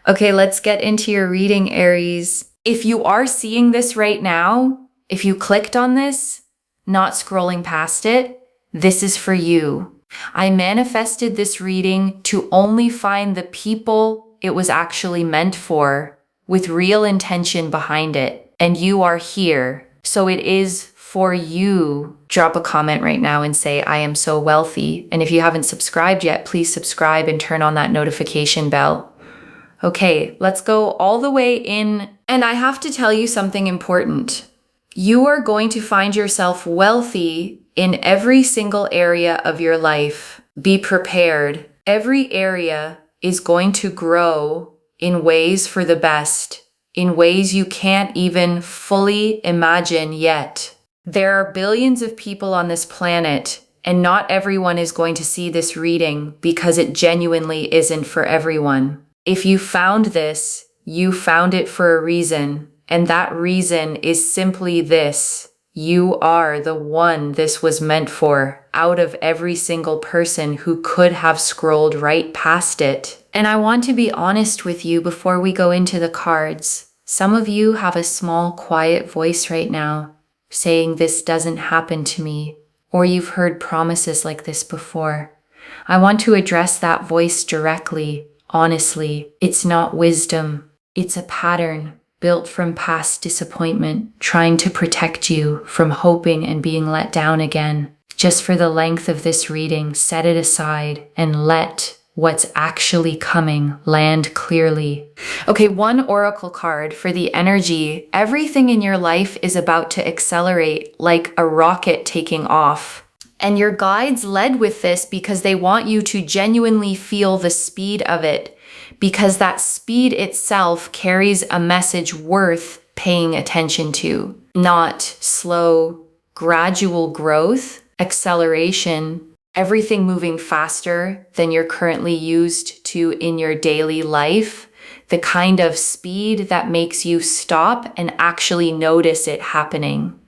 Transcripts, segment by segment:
Okay, let's get into your reading, Aries. If you are seeing this right now, if you clicked on this, not scrolling past it, this is for you. I manifested this reading to only find the people it was actually meant for, with real intention behind it. And you are here. So it is for you. Drop a comment right now and say, I am so wealthy. And if you haven't subscribed yet, please subscribe and turn on that notification bell. Okay, let's go all the way in. And I have to tell you something important. You are going to find yourself wealthy in every single area of your life. Be prepared. Every area is going to grow in ways for the best, in ways you can't even fully imagine yet. There are billions of people on this planet, and not everyone is going to see this reading because it genuinely isn't for everyone. If you found this, you found it for a reason, and that reason is simply this. You are the one this was meant for, out of every single person who could have scrolled right past it. And I want to be honest with you before we go into the cards. Some of you have a small, quiet voice right now, saying this doesn't happen to me, or you've heard promises like this before. I want to address that voice directly. Honestly, it's not wisdom. It's a pattern built from past disappointment, trying to protect you from hoping and being let down again. Just for the length of this reading, set it aside and let what's actually coming land clearly. Okay, one oracle card for the energy. Everything in your life is about to accelerate like a rocket taking off. And your guides led with this because they want you to genuinely feel the speed of it, because that speed itself carries a message worth paying attention to. Not slow, gradual growth, acceleration, everything moving faster than you're currently used to in your daily life, the kind of speed that makes you stop and actually notice it happening.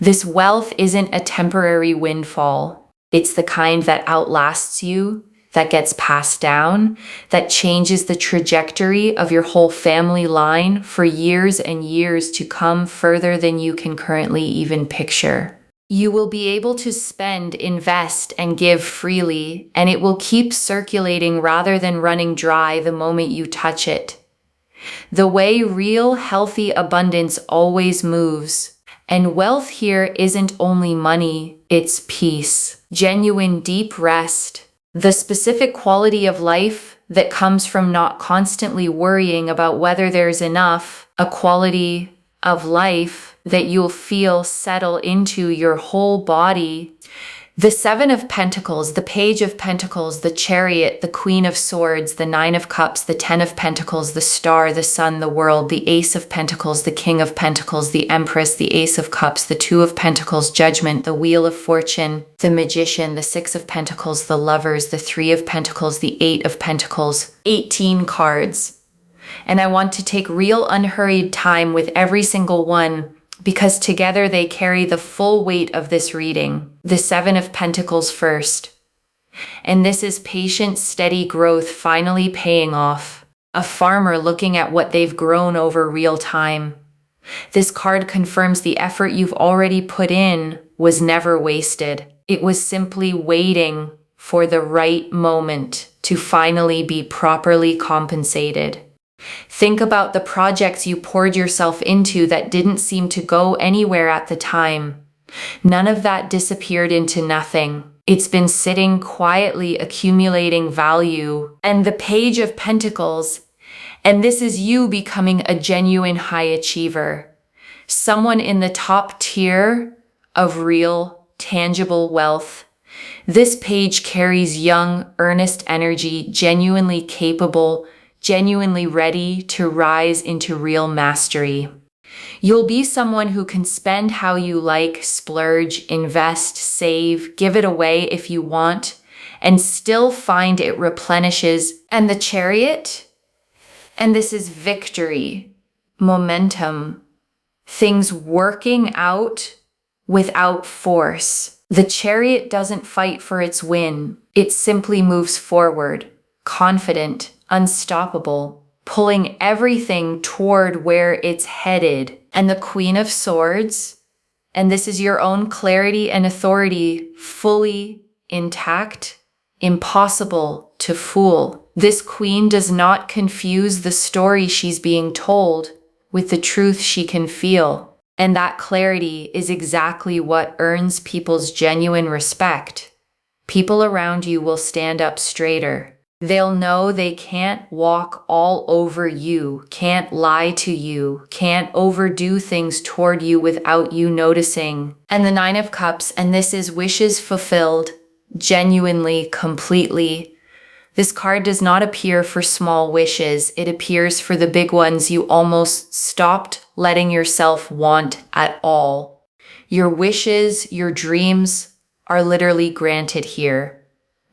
This wealth isn't a temporary windfall. It's the kind that outlasts you, that gets passed down, that changes the trajectory of your whole family line for years and years to come, further than you can currently even picture. You will be able to spend, invest, and give freely, and it will keep circulating rather than running dry the moment you touch it. The way real, healthy abundance always moves. And wealth here isn't only money, it's peace, genuine deep rest, the specific quality of life that comes from not constantly worrying about whether there's enough, a quality of life that you'll feel settle into your whole body. The Seven of Pentacles, the Page of Pentacles, the Chariot, the Queen of Swords, the Nine of Cups, the Ten of Pentacles, the Star, the Sun, the World, the Ace of Pentacles, the King of Pentacles, the Empress, the Ace of Cups, the Two of Pentacles, Judgment, the Wheel of Fortune, the Magician, the Six of Pentacles, the Lovers, the Three of Pentacles, the Eight of Pentacles, 18 cards. And I want to take real unhurried time with every single one, because together they carry the full weight of this reading. The Seven of Pentacles first. And this is patient, steady growth finally paying off. A farmer looking at what they've grown over real time. This card confirms the effort you've already put in was never wasted. It was simply waiting for the right moment to finally be properly compensated. Think about the projects you poured yourself into that didn't seem to go anywhere at the time. None of that disappeared into nothing. It's been sitting quietly accumulating value. And the Page of Pentacles, and this is you becoming a genuine high achiever. Someone in the top tier of real, tangible wealth. This page carries young, earnest energy, genuinely capable, genuinely ready to rise into real mastery. You'll be someone who can spend how you like, splurge, invest, save, give it away if you want, and still find it replenishes. And the Chariot, and this is victory, momentum, things working out without force. The Chariot doesn't fight for its win. It simply moves forward, confident, unstoppable, pulling everything toward where it's headed. And the Queen of Swords, and this is your own clarity and authority, fully intact, impossible to fool. This queen does not confuse the story she's being told with the truth she can feel. And that clarity is exactly what earns people's genuine respect. People around you will stand up straighter. They'll know they can't walk all over you, can't lie to you, can't overdo things toward you without you noticing. And the Nine of Cups, and this is wishes fulfilled, genuinely, completely. This card does not appear for small wishes. It appears for the big ones you almost stopped letting yourself want at all. Your wishes, your dreams are literally granted here,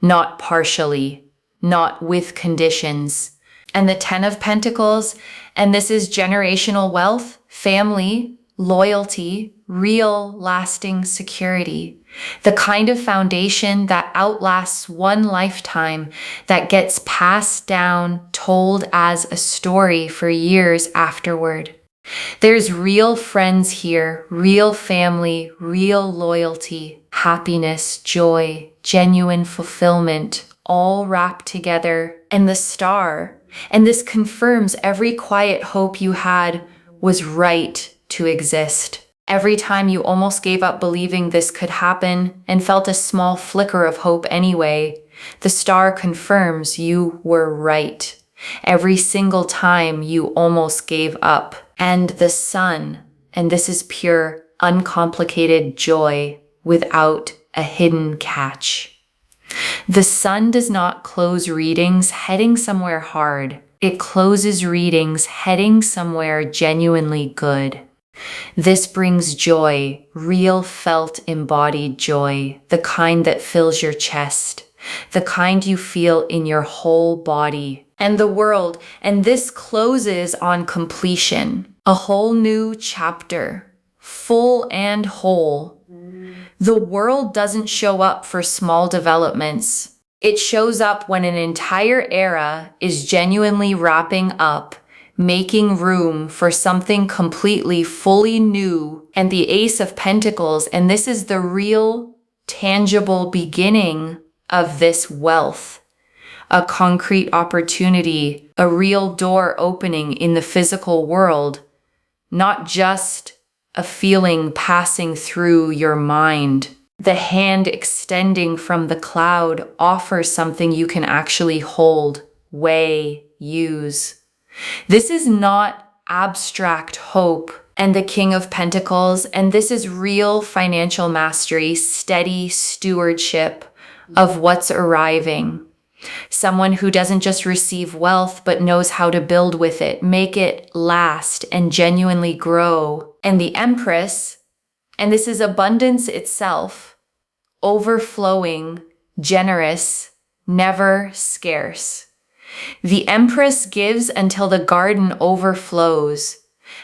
not partially, not with conditions. And the Ten of Pentacles, and this is generational wealth, family, loyalty, real lasting security. The kind of foundation that outlasts one lifetime, that gets passed down, told as a story for years afterward. There's real friends here, real family, real loyalty, happiness, joy, genuine fulfillment, all wrapped together. And the Star, and this confirms every quiet hope you had was right to exist. Every time you almost gave up believing this could happen and felt a small flicker of hope anyway, the Star confirms you were right. Every single time you almost gave up. And the Sun, and this is pure, uncomplicated joy without a hidden catch. The Sun does not close readings heading somewhere hard. It closes readings heading somewhere genuinely good. This brings joy, real felt embodied joy, the kind that fills your chest, the kind you feel in your whole body and the world. And this closes on completion, a whole new chapter, full and whole. The world doesn't show up for small developments. It shows up when an entire era is genuinely wrapping up, making room for something completely, fully new. And the Ace of Pentacles, and this is the real, tangible beginning of this wealth. A concrete opportunity, a real door opening in the physical world, not just a feeling passing through your mind. The hand extending from the cloud offers something you can actually hold, weigh, use. This is not abstract hope. And the King of Pentacles, and this is real financial mastery, steady stewardship of what's arriving. Someone who doesn't just receive wealth, but knows how to build with it, make it last and genuinely grow. And the Empress, and this is abundance itself, overflowing, generous, never scarce. The Empress gives until the garden overflows,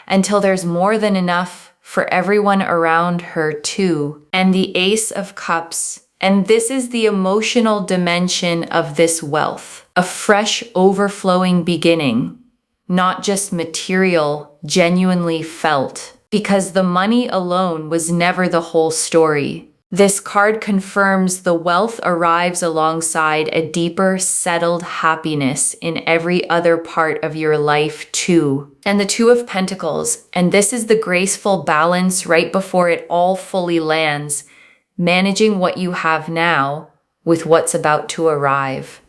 until there's more than enough for everyone around her too. And the Ace of Cups, and this is the emotional dimension of this wealth, a fresh overflowing beginning, not just material, genuinely felt, because the money alone was never the whole story. This card confirms the wealth arrives alongside a deeper, settled happiness in every other part of your life too. And the Two of Pentacles, and this is the graceful balance right before it all fully lands, managing what you have now with what's about to arrive.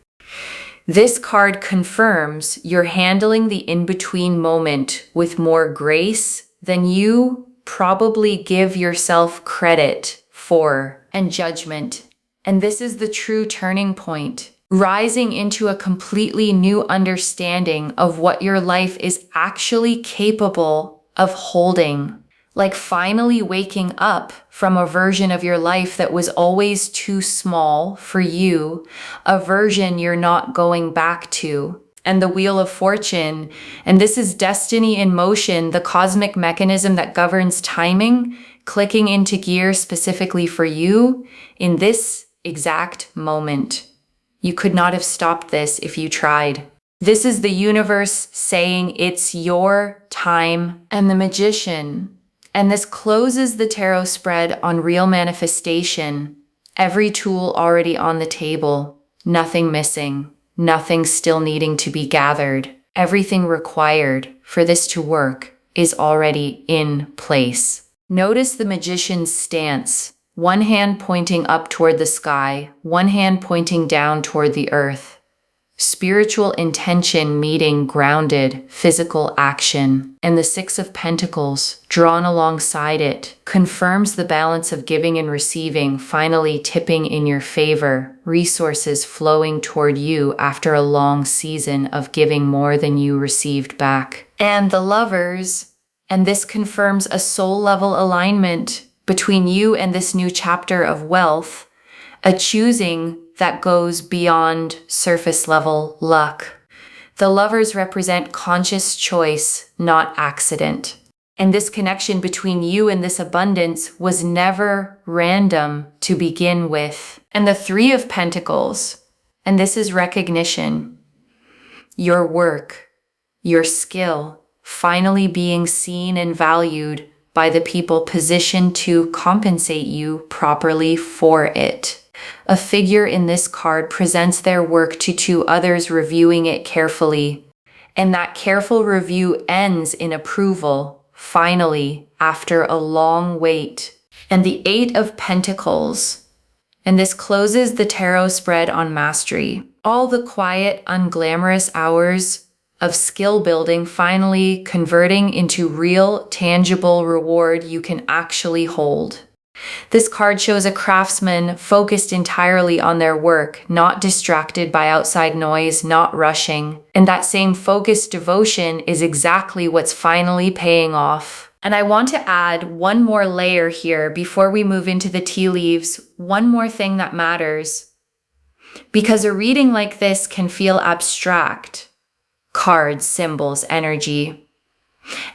This card confirms you're handling the in-between moment with more grace than you probably give yourself credit for, and judgment. And this is the true turning point, rising into a completely new understanding of what your life is actually capable of holding. Like finally waking up from a version of your life that was always too small for you, a version you're not going back to. And the Wheel of Fortune, and this is destiny in motion, the cosmic mechanism that governs timing, clicking into gear specifically for you in this exact moment. You could not have stopped this if you tried. This is the universe saying it's your time. And the Magician. And this closes the tarot spread on real manifestation. Every tool already on the table. Nothing missing. Nothing still needing to be gathered. Everything required for this to work is already in place. Notice the Magician's stance. One hand pointing up toward the sky, one hand pointing down toward the earth. Spiritual intention meeting grounded physical action. And the Six of Pentacles, drawn alongside it, confirms the balance of giving and receiving finally tipping in your favor, resources flowing toward you after a long season of giving more than you received back. And the Lovers, and this confirms a soul-level alignment between you and this new chapter of wealth, a choosing that goes beyond surface-level luck. The Lovers represent conscious choice, not accident. And this connection between you and this abundance was never random to begin with. And the Three of Pentacles, and this is recognition. Your work, your skill, finally being seen and valued by the people positioned to compensate you properly for it. A figure in this card presents their work to two others reviewing it carefully, and that careful review ends in approval, finally, after a long wait. And the Eight of Pentacles, and this closes the tarot spread on mastery. All the quiet, unglamorous hours of skill building finally converting into real, tangible reward you can actually hold. This card shows a craftsman focused entirely on their work, not distracted by outside noise, not rushing. And that same focused devotion is exactly what's finally paying off. And I want to add one more layer here before we move into the tea leaves, one more thing that matters. Because a reading like this can feel abstract. Cards, symbols, energy.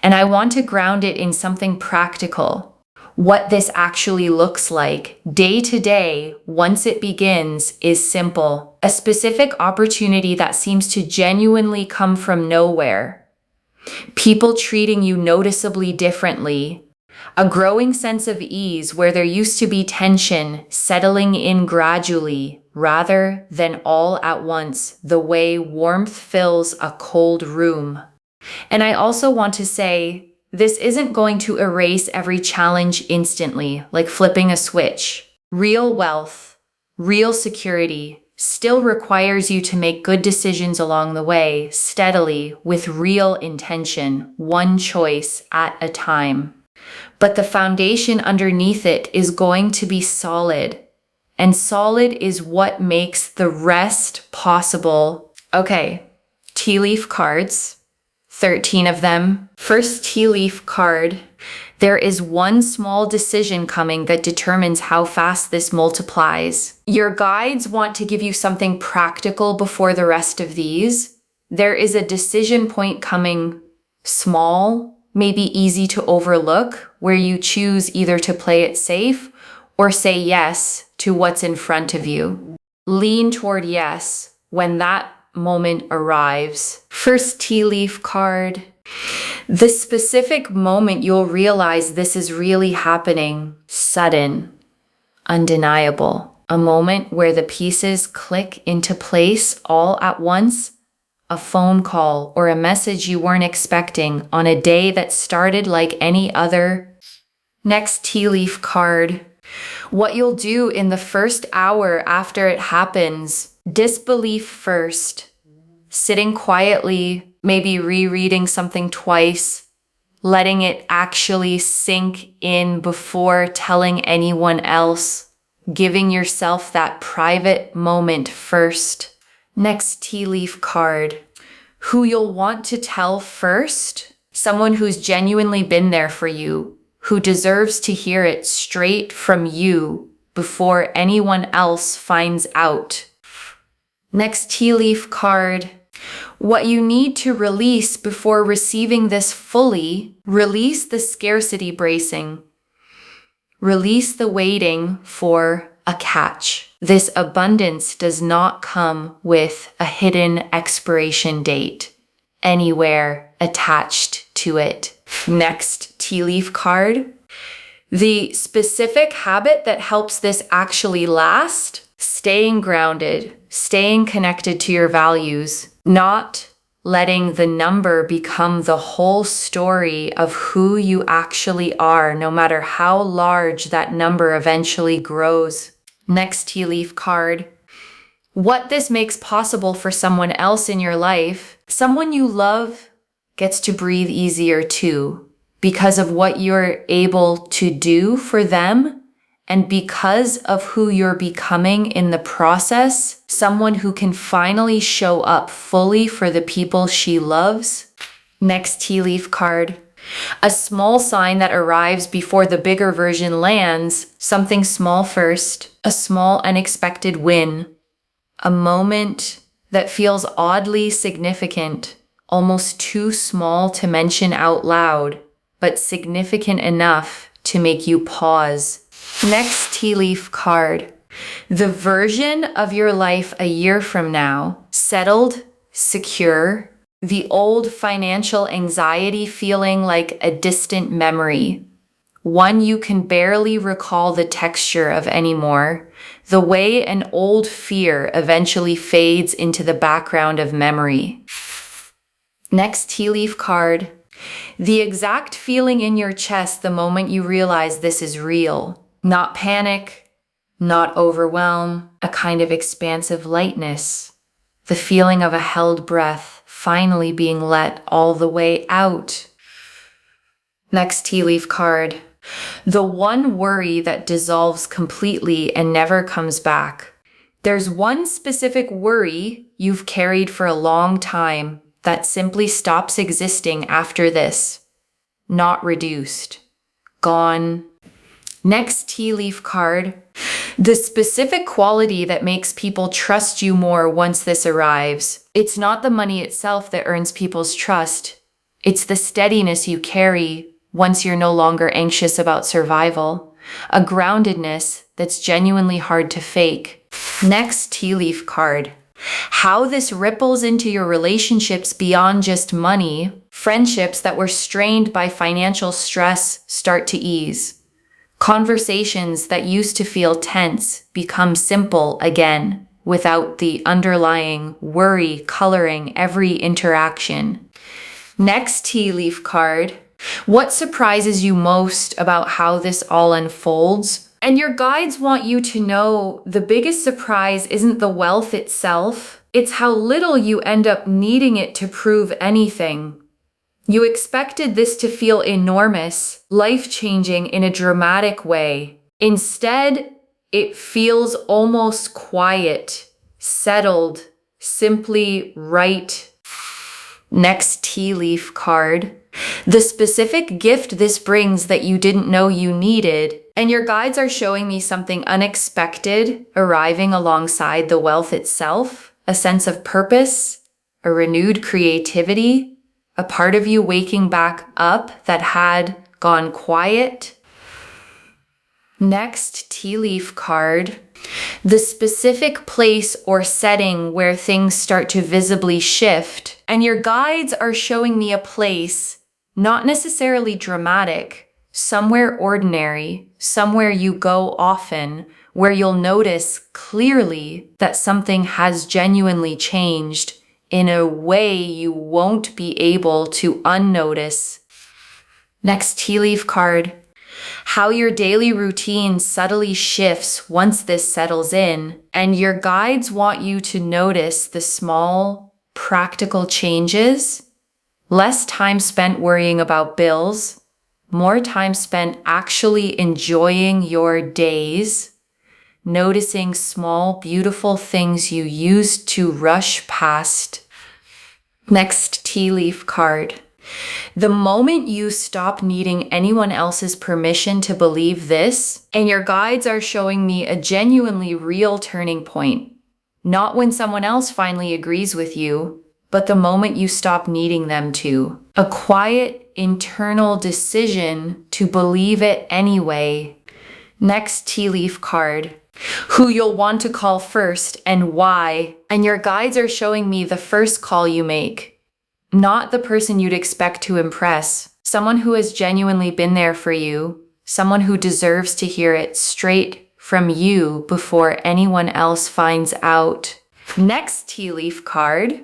And I want to ground it in something practical. What this actually looks like day to day once it begins is simple. A specific opportunity that seems to genuinely come from nowhere. People treating you noticeably differently. A growing sense of ease where there used to be tension settling in gradually rather than all at once, the way warmth fills a cold room. And I also want to say, this isn't going to erase every challenge instantly, like flipping a switch. Real wealth, real security, still requires you to make good decisions along the way, steadily, with real intention, one choice at a time. But the foundation underneath it is going to be solid. And solid is what makes the rest possible. Okay, tea leaf cards. 13 of them. First tea leaf card. There is one small decision coming that determines how fast this multiplies. Your guides want to give you something practical before the rest of these. There is a decision point coming, small, maybe easy to overlook, where you choose either to play it safe or say yes to what's in front of you. Lean toward yes when that moment arrives. First tea leaf card. The specific moment you'll realize this is really happening. Sudden. Undeniable. A moment where the pieces click into place all at once. A phone call or a message you weren't expecting on a day that started like any other. Next tea leaf card. What you'll do in the first hour after it happens. Disbelief first. Sitting quietly, maybe rereading something twice, letting it actually sink in before telling anyone else, giving yourself that private moment first. Next tea leaf card. Who you'll want to tell first? Someone who's genuinely been there for you, who deserves to hear it straight from you before anyone else finds out. Next tea leaf card. What you need to release before receiving this fully, release the scarcity bracing. Release the waiting for a catch. This abundance does not come with a hidden expiration date anywhere attached to it. Next tea leaf card. The specific habit that helps this actually last: staying grounded, staying connected to your values, not letting the number become the whole story of who you actually are, no matter how large that number eventually grows. Next tea leaf card. What this makes possible for someone else in your life, someone you love, gets to breathe easier too, because of what you're able to do for them. And because of who you're becoming in the process, someone who can finally show up fully for the people she loves. Next tea leaf card. A small sign that arrives before the bigger version lands, something small first, a small unexpected win, a moment that feels oddly significant, almost too small to mention out loud, but significant enough to make you pause. Next tea leaf card. The version of your life a year from now, settled, secure, the old financial anxiety feeling like a distant memory, one you can barely recall the texture of anymore, the way an old fear eventually fades into the background of memory. Next tea leaf card. The exact feeling in your chest the moment you realize this is real. Not panic, not overwhelm, a kind of expansive lightness. The feeling of a held breath finally being let all the way out. Next tea leaf card. The one worry that dissolves completely and never comes back. There's one specific worry you've carried for a long time that simply stops existing after this. Not reduced. Gone. Next tea leaf card. The specific quality that makes people trust you more once this arrives. It's not the money itself that earns people's trust. It's the steadiness you carry once you're no longer anxious about survival. A groundedness that's genuinely hard to fake. Next tea leaf card. How this ripples into your relationships beyond just money. Friendships that were strained by financial stress start to ease. Conversations that used to feel tense become simple again, without the underlying worry coloring every interaction. Next tea leaf card. What surprises you most about how this all unfolds? And your guides want you to know the biggest surprise isn't the wealth itself, it's how little you end up needing it to prove anything. You expected this to feel enormous, life-changing in a dramatic way. Instead, it feels almost quiet, settled, simply right. Next tea leaf card. The specific gift this brings that you didn't know you needed, and your guides are showing me something unexpected arriving alongside the wealth itself, a sense of purpose, a renewed creativity, a part of you waking back up that had gone quiet. Next tea leaf card. The specific place or setting where things start to visibly shift, and your guides are showing me a place, not necessarily dramatic, somewhere ordinary, somewhere you go often, where you'll notice clearly that something has genuinely changed in a way you won't be able to unnotice. Next tea leaf card. How your daily routine subtly shifts once this settles in, and your guides want you to notice the small, practical changes. Less time spent worrying about bills, more time spent actually enjoying your days, noticing small, beautiful things you used to rush past. Next tea leaf card. The moment you stop needing anyone else's permission to believe this, and your guides are showing me a genuinely real turning point. Not when someone else finally agrees with you, but the moment you stop needing them to. A quiet, internal decision to believe it anyway. Next tea leaf card. who you'll want to call first and why. And your guides are showing me the first call you make, not the person you'd expect to impress. Someone who has genuinely been there for you, someone who deserves to hear it straight from you before anyone else finds out. Next tea leaf card,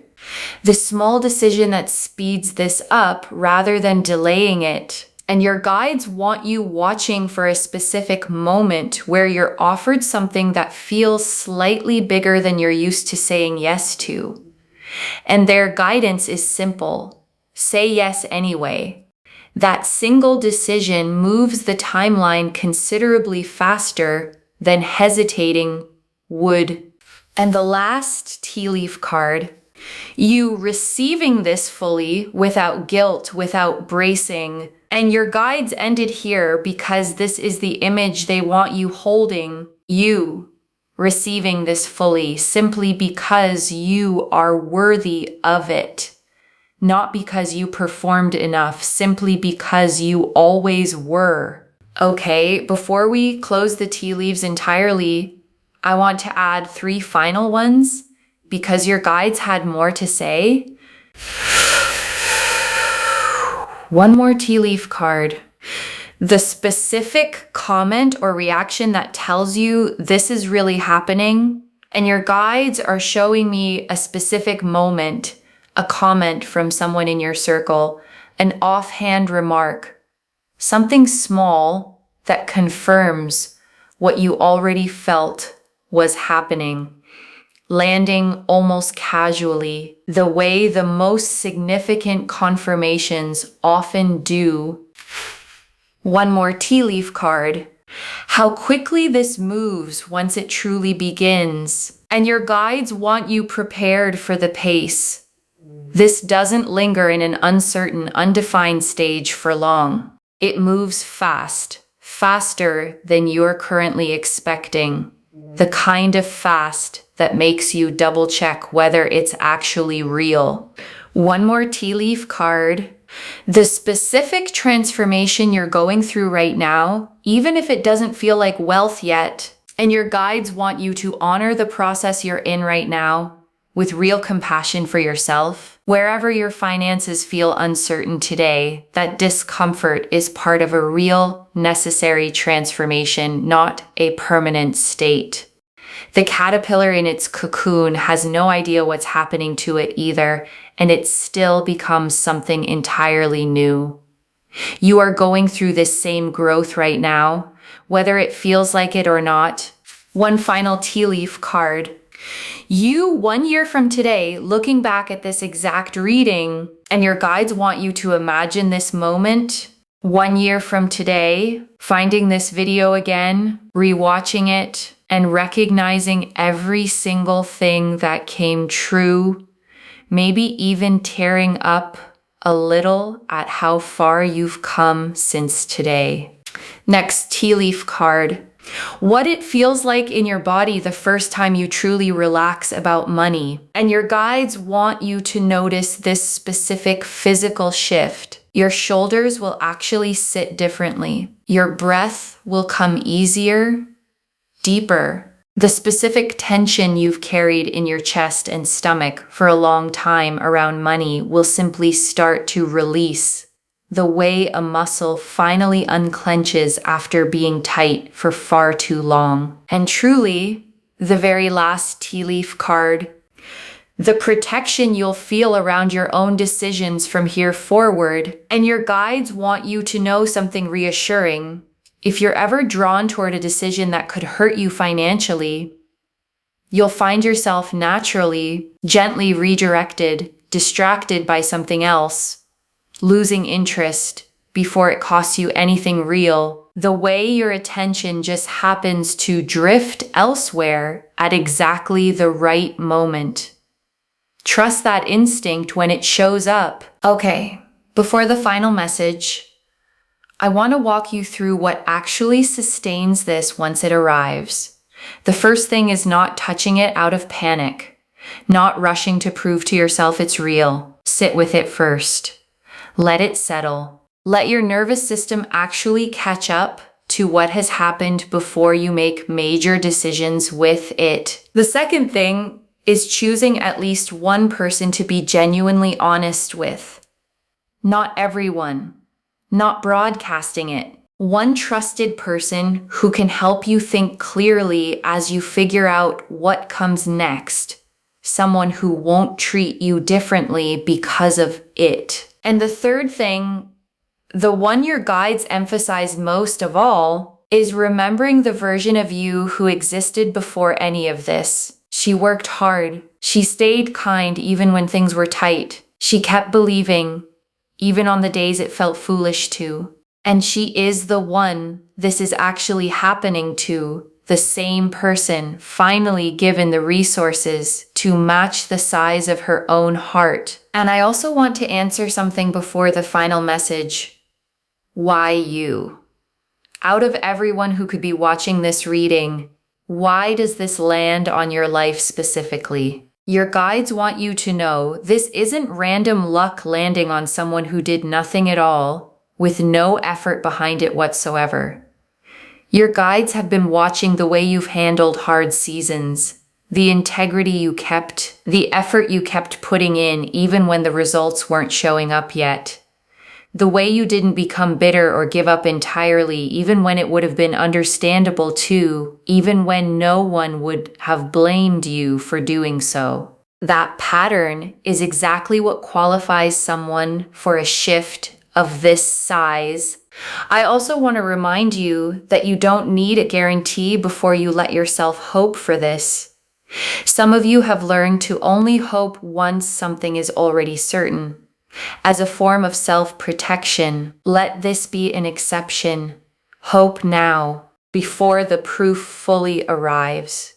the small decision that speeds this up rather than delaying it. And your guides want you watching for a specific moment where you're offered something that feels slightly bigger than you're used to saying yes to. And their guidance is simple. Say yes anyway. That single decision moves the timeline considerably faster than hesitating would. And the last tea leaf card, you receiving this fully without guilt, without bracing. And your guides ended here because this is the image they want you holding, you receiving this fully, simply because you are worthy of it. Not because you performed enough, simply because you always were. Okay, before we close the tea leaves entirely, I want to add 3 final ones because your guides had more to say. One more tea leaf card. The specific comment or reaction that tells you this is really happening, and your guides are showing me a specific moment, a comment from someone in your circle, an offhand remark, something small that confirms what you already felt was happening, landing almost casually, the way the most significant confirmations often do. One more tea leaf card. How quickly this moves once it truly begins. And your guides want you prepared for the pace. This doesn't linger in an uncertain, undefined stage for long. It moves fast, faster than you're currently expecting. The kind of fast that makes you double check whether it's actually real. One more tea leaf card. The specific transformation you're going through right now, even if it doesn't feel like wealth yet, and your guides want you to honor the process you're in right now with real compassion for yourself. Wherever your finances feel uncertain today, that discomfort is part of a real, necessary transformation, not a permanent state. The caterpillar in its cocoon has no idea what's happening to it either, and it still becomes something entirely new. You are going through this same growth right now, whether it feels like it or not. One final tea leaf card. You, 1 year from today, looking back at this exact reading, and your guides want you to imagine this moment. 1 year from today, finding this video again, rewatching it, and recognizing every single thing that came true, maybe even tearing up a little at how far you've come since today. Next tea leaf card. What it feels like in your body the first time you truly relax about money. And your guides want you to notice this specific physical shift. Your shoulders will actually sit differently. Your breath will come easier, deeper. The specific tension you've carried in your chest and stomach for a long time around money will simply start to release, the way a muscle finally unclenches after being tight for far too long. And truly, the very last tea leaf card, the protection you'll feel around your own decisions from here forward. And your guides want you to know something reassuring. If you're ever drawn toward a decision that could hurt you financially, you'll find yourself naturally, gently redirected, distracted by something else, losing interest before it costs you anything real. The way your attention just happens to drift elsewhere at exactly the right moment. Trust that instinct when it shows up. Okay, before the final message, I want to walk you through what actually sustains this once it arrives. The first thing is not touching it out of panic, not rushing to prove to yourself it's real. Sit with it first. Let it settle. Let your nervous system actually catch up to what has happened before you make major decisions with it. The second thing is choosing at least one person to be genuinely honest with. Not everyone. Not broadcasting it. One trusted person who can help you think clearly as you figure out what comes next. Someone who won't treat you differently because of it. And the third thing, the one your guides emphasize most of all, is remembering the version of you who existed before any of this. She worked hard. She stayed kind even when things were tight. She kept believing, even on the days it felt foolish to. And she is the one this is actually happening to, the same person finally given the resources to match the size of her own heart. And I also want to answer something before the final message. Why you? Out of everyone who could be watching this reading, why does this land on your life specifically? Your guides want you to know this isn't random luck landing on someone who did nothing at all, with no effort behind it whatsoever. Your guides have been watching the way you've handled hard seasons, the integrity you kept, the effort you kept putting in even when the results weren't showing up yet. The way you didn't become bitter or give up entirely, even when it would have been understandable to, even when no one would have blamed you for doing so. That pattern is exactly what qualifies someone for a shift of this size. I also want to remind you that you don't need a guarantee before you let yourself hope for this. Some of you have learned to only hope once something is already certain. As a form of self-protection, let this be an exception. Hope now, before the proof fully arrives,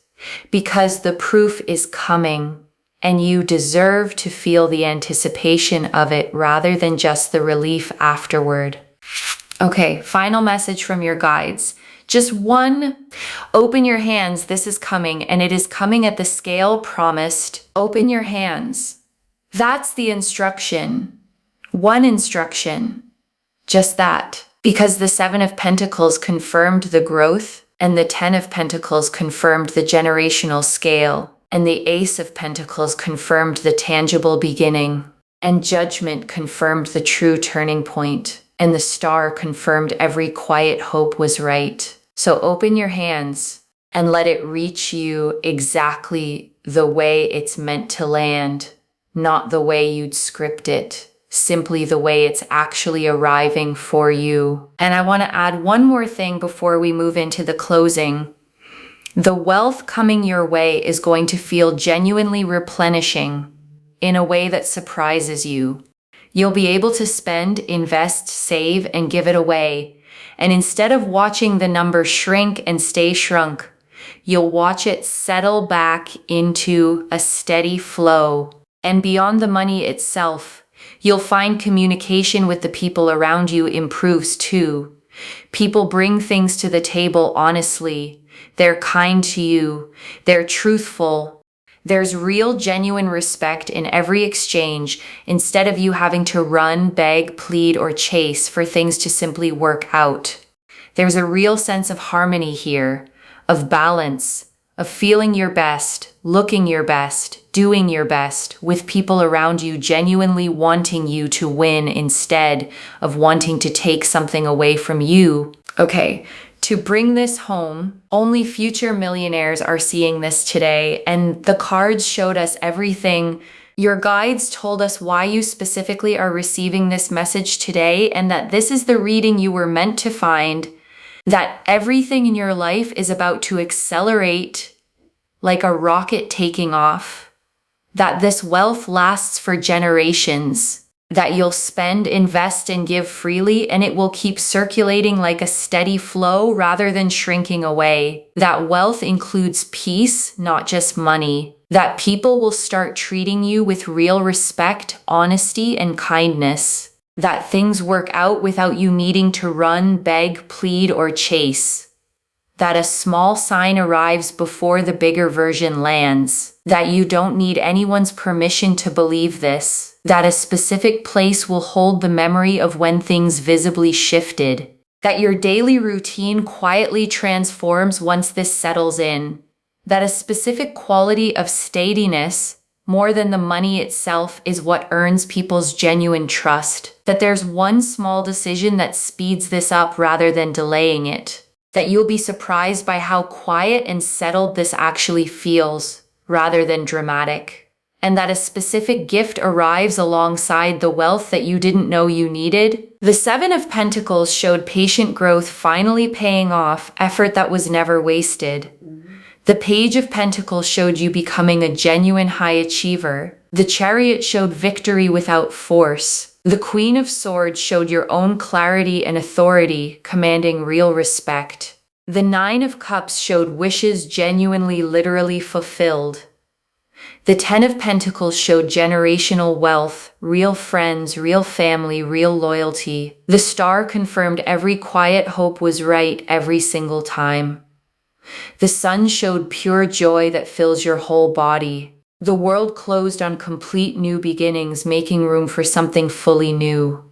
because the proof is coming, and you deserve to feel the anticipation of it rather than just the relief afterward. Okay, final message from your guides. Just one. Open your hands. This is coming, and it is coming at the scale promised. Open your hands. That's the instruction. One instruction. Just that. Because the Seven of Pentacles confirmed the growth, and the Ten of Pentacles confirmed the generational scale, and the Ace of Pentacles confirmed the tangible beginning, and Judgment confirmed the true turning point, and the Star confirmed every quiet hope was right. So open your hands and let it reach you exactly the way it's meant to land. Not the way you'd script it, simply the way it's actually arriving for you. And I want to add one more thing before we move into the closing. The wealth coming your way is going to feel genuinely replenishing in a way that surprises you. You'll be able to spend, invest, save, and give it away. And instead of watching the number shrink and stay shrunk, you'll watch it settle back into a steady flow. And beyond the money itself, you'll find communication with the people around you improves too. People bring things to the table honestly. They're kind to you. They're truthful. There's real, genuine respect in every exchange instead of you having to run, beg, plead, or chase for things to simply work out. There's a real sense of harmony here, of balance, of feeling your best, looking your best, doing your best, with people around you genuinely wanting you to win instead of wanting to take something away from you. Okay, to bring this home, only future millionaires are seeing this today, and the cards showed us everything. Your guides told us why you specifically are receiving this message today, and that this is the reading you were meant to find, that everything in your life is about to accelerate like a rocket taking off, that this wealth lasts for generations, that you'll spend, invest, and give freely, and it will keep circulating like a steady flow rather than shrinking away. That wealth includes peace, not just money. That people will start treating you with real respect, honesty, and kindness. That things work out without you needing to run, beg, plead, or chase. That a small sign arrives before the bigger version lands. That you don't need anyone's permission to believe this. That a specific place will hold the memory of when things visibly shifted. that your daily routine quietly transforms once this settles in, that a specific quality of steadiness, more than the money itself, is what earns people's genuine trust, that there's one small decision that speeds this up rather than delaying it, that you'll be surprised by how quiet and settled this actually feels, rather than dramatic, and that a specific gift arrives alongside the wealth that you didn't know you needed. The Seven of Pentacles showed patient growth finally paying off, effort that was never wasted. The Page of Pentacles showed you becoming a genuine high achiever. The Chariot showed victory without force. The Queen of Swords showed your own clarity and authority, commanding real respect. The Nine of Cups showed wishes genuinely, literally fulfilled. The Ten of Pentacles showed generational wealth, real friends, real family, real loyalty. The Star confirmed every quiet hope was right every single time. The Sun showed pure joy that fills your whole body. The world closed on complete new beginnings, making room for something fully new.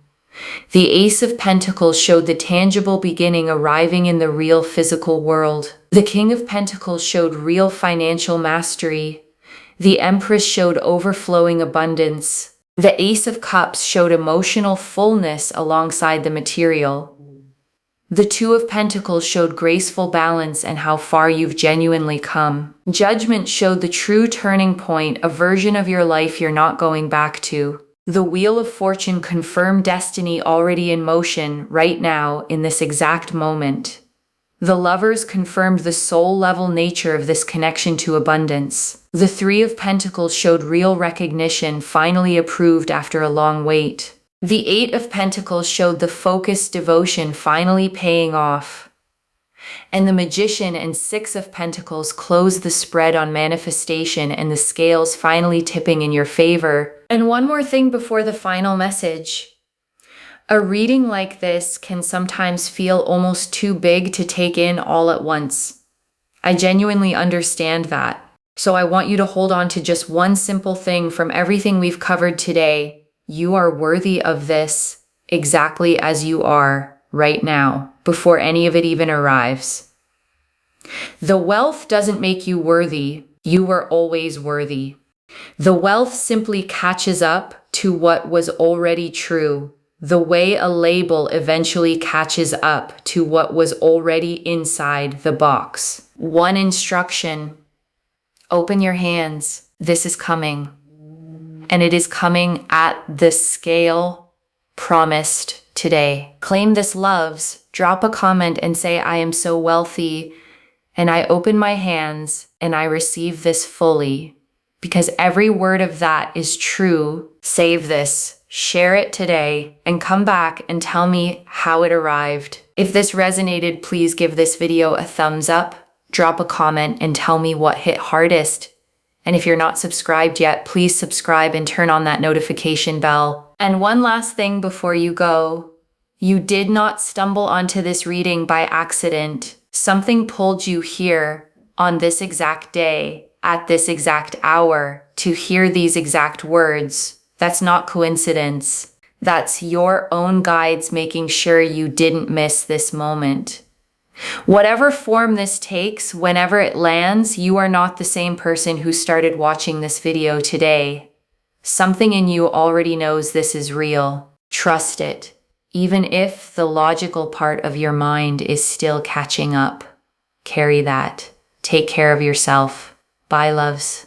The Ace of Pentacles showed the tangible beginning arriving in the real physical world. The King of Pentacles showed real financial mastery. The Empress showed overflowing abundance. The Ace of Cups showed emotional fullness alongside the material. The Two of Pentacles showed graceful balance and how far you've genuinely come. Judgment showed the true turning point, a version of your life you're not going back to. The Wheel of Fortune confirmed destiny already in motion right now in this exact moment. The Lovers confirmed the soul-level nature of this connection to abundance. The Three of Pentacles showed real recognition, finally approved after a long wait. The Eight of Pentacles showed the focused devotion finally paying off. And the Magician and Six of Pentacles closed the spread on manifestation and the scales finally tipping in your favor. And one more thing before the final message. A reading like this can sometimes feel almost too big to take in all at once. I genuinely understand that. So I want you to hold on to just one simple thing from everything we've covered today. You are worthy of this exactly as you are right now, before any of it even arrives. The wealth doesn't make you worthy. You were always worthy. The wealth simply catches up to what was already true, the way a label eventually catches up to what was already inside the box. One instruction: open your hands. This is coming. And it is coming at the scale promised today. Claim this, loves. Drop a comment and say, I am so wealthy, and I open my hands and I receive this fully. Because every word of that is true. Save this, share it today, and come back and tell me how it arrived. If this resonated, please give this video a thumbs up, drop a comment, and tell me what hit hardest. And if you're not subscribed yet, please subscribe and turn on that notification bell. And one last thing before you go. You did not stumble onto this reading by accident. Something pulled you here on this exact day, at this exact hour, to hear these exact words. That's not coincidence. That's your own guides making sure you didn't miss this moment. Whatever form this takes, whenever it lands, you are not the same person who started watching this video today. Something in you already knows this is real. Trust it, even if the logical part of your mind is still catching up. Carry that. Take care of yourself. Bye, loves.